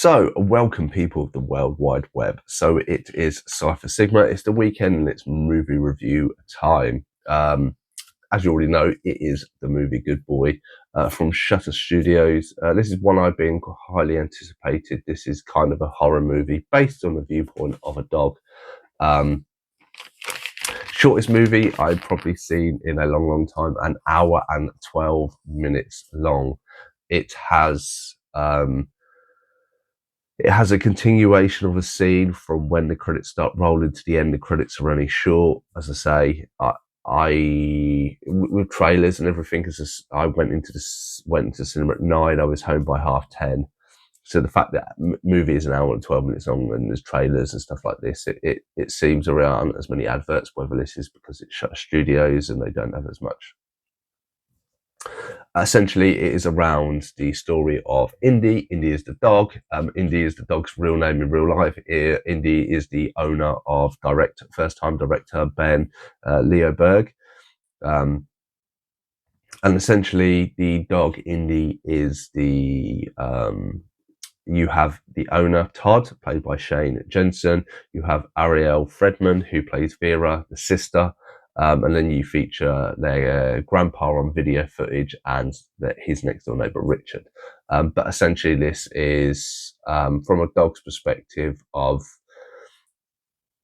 So, welcome people of the World Wide Web. So, it is Cypher Sigma, it's the weekend and it's movie review time. As you already know, it is the movie Good Boy from Shutter Studios. This is one I've been highly anticipated. This is kind of a horror movie based on the viewpoint of a dog. Shortest movie I've probably seen in a long time, an hour and 12 minutes long. It has a continuation of a scene from when the credits start rolling to the end. The credits are only short. As I say, with trailers and everything, I went into cinema at 9. I was home by 10:30. So the fact that movie is an hour and 12 minutes long and there's trailers and stuff like this, it seems there aren't as many adverts, whether this is because it's Shutter Studios and they don't have as much. Essentially, it is around the story of Indy. Indy is the dog. Indy is the dog's real name in real life. Indy is the owner of first-time director Ben Leo Berg. And essentially, the dog Indy is you have the owner, Todd, played by Shane Jensen. You have Ariel Fredman, who plays Vera, the sister. And then you feature their grandpa on video footage and his next door neighbor, Richard. But essentially, this is from a dog's perspective of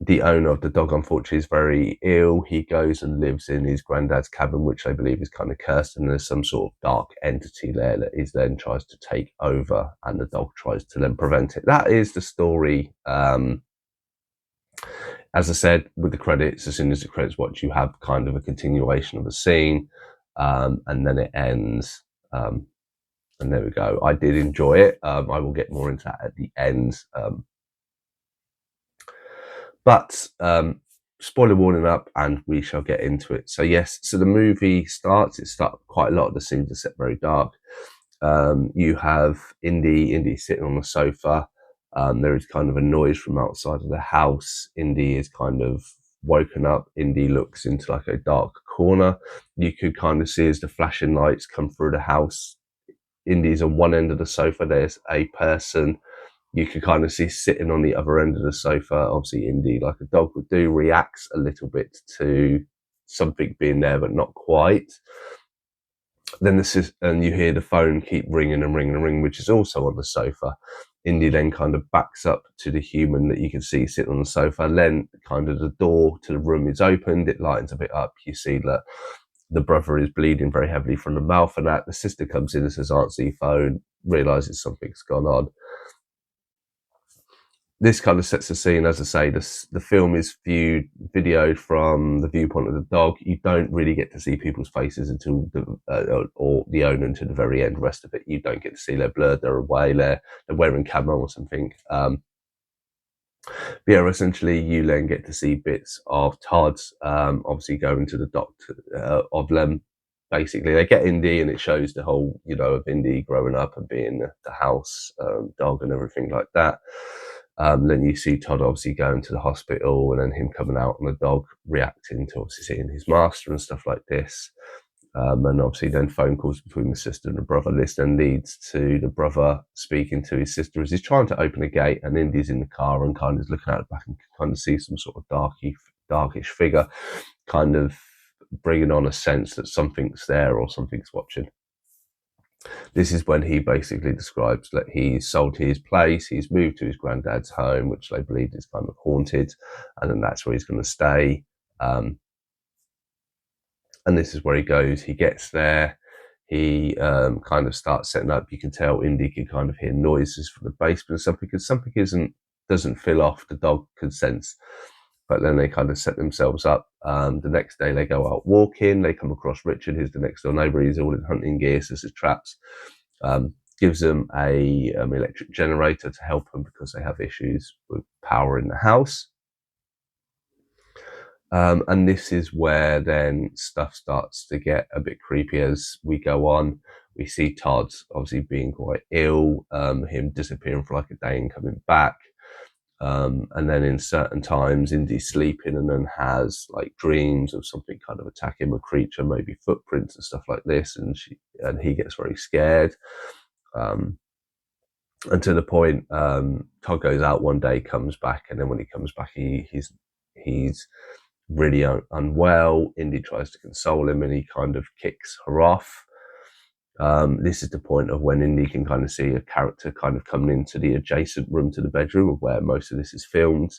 the owner of the dog. Unfortunately, is very ill. He goes and lives in his granddad's cabin, which they believe is kind of cursed, and there's some sort of dark entity there that is then tries to take over, and the dog tries to then prevent it. That is the story. As I said, with the credits, as soon as the credits watch, you have kind of a continuation of the scene, and then it ends. And there we go. I did enjoy it. I will get more into that at the end. But spoiler warning up, and we shall get into it. So yes, so the movie starts. Quite a lot of the scenes are set very dark. You have Indy sitting on the sofa. There is kind of a noise from outside of the house. Indy is kind of woken up. Indy looks into like a dark corner. You could kind of see as the flashing lights come through the house. Indy's on one end of the sofa. There's a person you can kind of see sitting on the other end of the sofa. Obviously, Indy, like a dog would do, reacts a little bit to something being there, but not quite. Then and you hear the phone keep ringing and ringing and ringing, which is also on the sofa. Indy then kind of backs up to the human that you can see sitting on the sofa. Then kind of the door to the room is opened. It lightens a bit up. You see that the brother is bleeding very heavily from the mouth, and that the sister comes in and says, "Answer your phone," realizes something's gone on. This kind of sets the scene. As I say, the film is videoed from the viewpoint of the dog. You don't really get to see people's faces until or the owner until the very end. The rest of it, you don't get to see. They're blurred. They're away. They're wearing camo or something. Yeah, essentially, you then get to see bits of Todd, obviously going to the doctor of them. Basically, they get Indy, and it shows the whole, of Indy growing up and being the house dog and everything like that. Then you see Todd obviously going to the hospital, and then him coming out and the dog reacting to obviously seeing his master and stuff like this. And obviously then phone calls between the sister and the brother. This then leads to the brother speaking to his sister as he's trying to open a gate, and Indy's in the car and kind of looking out the back and kind of see some sort of darkish figure, kind of bringing on a sense that something's there or something's watching. This is when he basically describes that he's sold his place, he's moved to his granddad's home, which they believe is kind of haunted, and then that's where he's going to stay. And this is where he goes. He gets there. He kind of starts setting up. You can tell Indy can kind of hear noises from the basement. Something doesn't feel off. The dog can sense. But then they kind of set themselves up. The next day they go out walking. They come across Richard, who's the next door neighbor. He's all in hunting gear, so this is traps. Gives them a electric generator to help them because they have issues with power in the house. And this is where then stuff starts to get a bit creepy as we go on. We see Todd obviously being quite ill, him disappearing for like a day and coming back. And then in certain times, Indy's sleeping and then has like dreams of something kind of attacking a creature, maybe footprints and stuff like this. And he gets very scared. And to the point, Todd goes out one day, comes back, and then when he comes back, he's really unwell. Indy tries to console him, and he kind of kicks her off. This is the point of when Indy can kind of see a character kind of coming into the adjacent room to the bedroom of where most of this is filmed.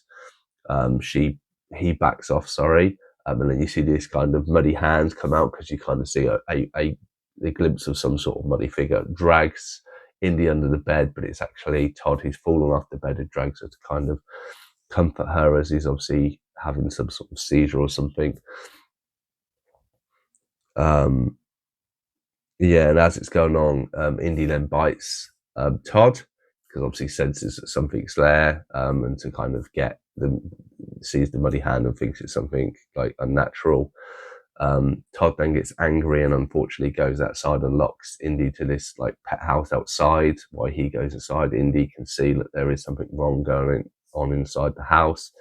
He backs off, sorry, and then you see this kind of muddy hands come out because you kind of see a glimpse of some sort of muddy figure, drags Indy under the bed, but it's actually Todd who's fallen off the bed and drags her to kind of comfort her as he's obviously having some sort of seizure or something. Yeah, and as it's going on, Indy then bites Todd because obviously senses that something's there, and to kind of sees the muddy hand and thinks it's something like unnatural. Todd then gets angry and unfortunately goes outside and locks Indy to this like pet house outside. While he goes inside, Indy can see that there is something wrong going on inside the house.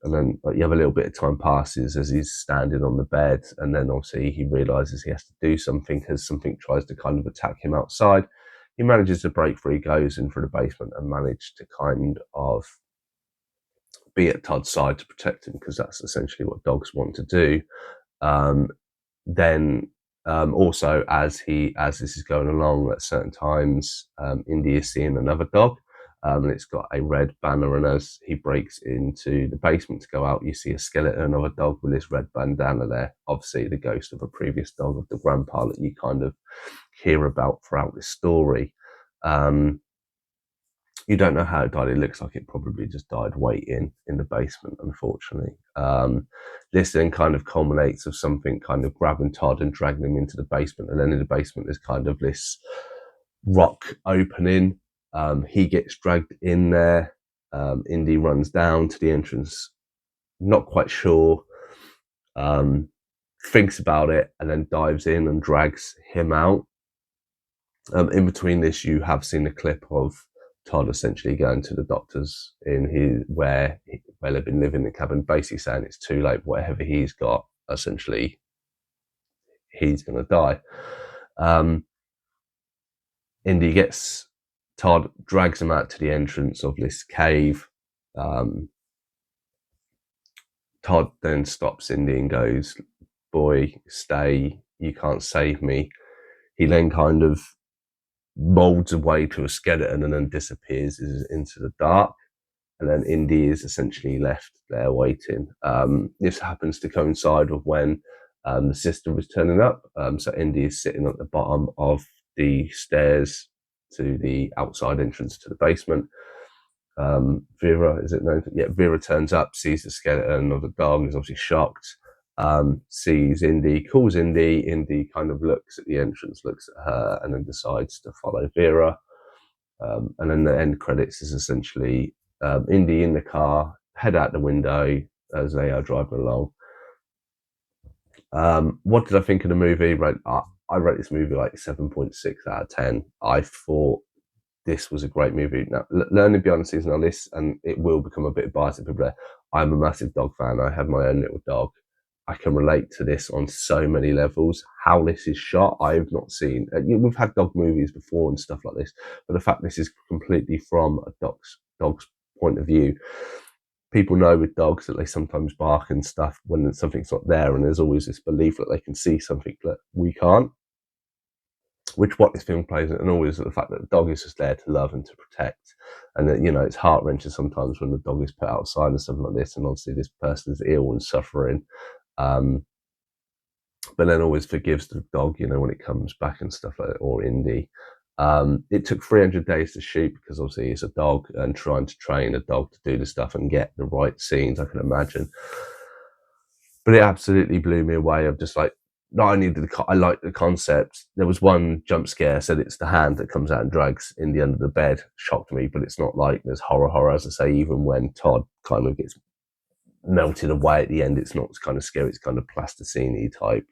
And then you have a little bit of time passes as he's standing on the bed, and then obviously he realizes he has to do something as something tries to kind of attack him outside. He manages to break free, goes in through the basement and manages to kind of be at Todd's side to protect him, because that's essentially what dogs want to do. Then also as this is going along, at certain times, Indy is seeing another dog. And it's got a red banner, and as he breaks into the basement to go out, you see a skeleton of a dog with this red bandana there. Obviously, the ghost of a previous dog of the grandpa that you kind of hear about throughout this story. You don't know how it died. It looks like it probably just died waiting in the basement, unfortunately. This then kind of culminates of something kind of grabbing Todd and dragging him into the basement. And then in the basement, there's kind of this rock opening. He gets dragged in there. Indy runs down to the entrance, not quite sure, thinks about it, and then dives in and drags him out. In between this, you have seen a clip of Todd essentially going to the doctors where they've been living in the cabin, basically saying it's too late, whatever he's got, essentially, he's going to die. Indy gets Todd, drags him out to the entrance of this cave. Todd then stops Indy and goes, "Boy, stay, you can't save me." He then kind of molds away to a skeleton and then disappears into the dark. And then Indy is essentially left there waiting. This happens to coincide with when the sister was turning up. So Indy is sitting at the bottom of the stairs to the outside entrance to the basement. Vera, is it known? Yeah, Vera turns up, sees the skeleton of the dog, is obviously shocked, sees Indy, calls Indy. Indy kind of looks at the entrance, looks at her, and then decides to follow Vera. And then the end credits is essentially Indy in the car, head out the window as they are driving along. What did I think of the movie? Right, I rate this movie like 7.6 out of 10. I thought this was a great movie. Now, learning beyond the season on this, and it will become a bit biased. I'm a massive dog fan. I have my own little dog. I can relate to this on so many levels. How this is shot, I have not seen. We've had dog movies before and stuff like this, but the fact this is completely from a dog's point of view. People know with dogs that they sometimes bark and stuff when something's not there, and there's always this belief that they can see something that we can't. Which what this film plays, and always the fact that the dog is just there to love and to protect, and that it's heart wrenching sometimes when the dog is put outside and something like this, and obviously this person is ill and suffering, but then always forgives the dog, when it comes back and stuff like that, or Indy. It took 300 days to shoot because obviously it's a dog, and trying to train a dog to do the stuff and get the right scenes, I can imagine. But it absolutely blew me away. Of just like, not only I like the concept, there was one jump scare, said it's the hand that comes out and drags Indy under the bed, shocked me, but it's not like there's horror, as I say. Even when Todd kind of gets melted away at the end, it's not kind of scary, it's kind of plasticine-y type,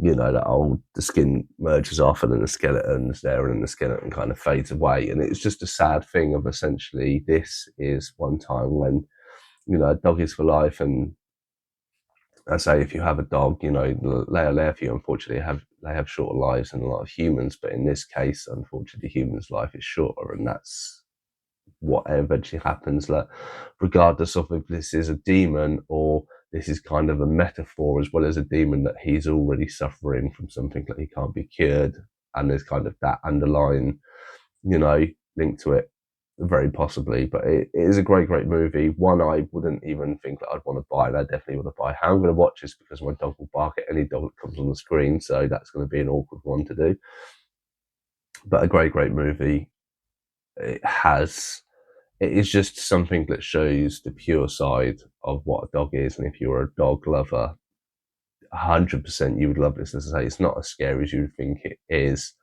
that the skin merges off and then the skeleton's there and then the skeleton kind of fades away. And it's just a sad thing of essentially this is one time when, a dog is for life, and I say if you have a dog, you know, they unfortunately have shorter lives than a lot of humans, but in this case, unfortunately, humans' life is shorter, and that's what eventually happens. Like, regardless of if this is a demon or this is kind of a metaphor as well as a demon, that he's already suffering from something that he can't be cured, and there's kind of that underlying, you know, link to it, very possibly. But it is a great movie. One I wouldn't even think that I'd want to buy, and I definitely want to buy. How I'm going to watch this because my dog will bark at any dog that comes on the screen, so that's going to be an awkward one to do. But a great movie. It has it is just something that shows the pure side of what a dog is. And if you're a dog lover, 100% you would love this. As I say, it's not as scary as you would think it is,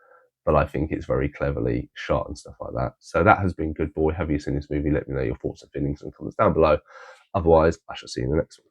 but I think it's very cleverly shot and stuff like that. So that has been Good Boy. Have you seen this movie? Let me know your thoughts and feelings and comments down below. Otherwise, I shall see you in the next one.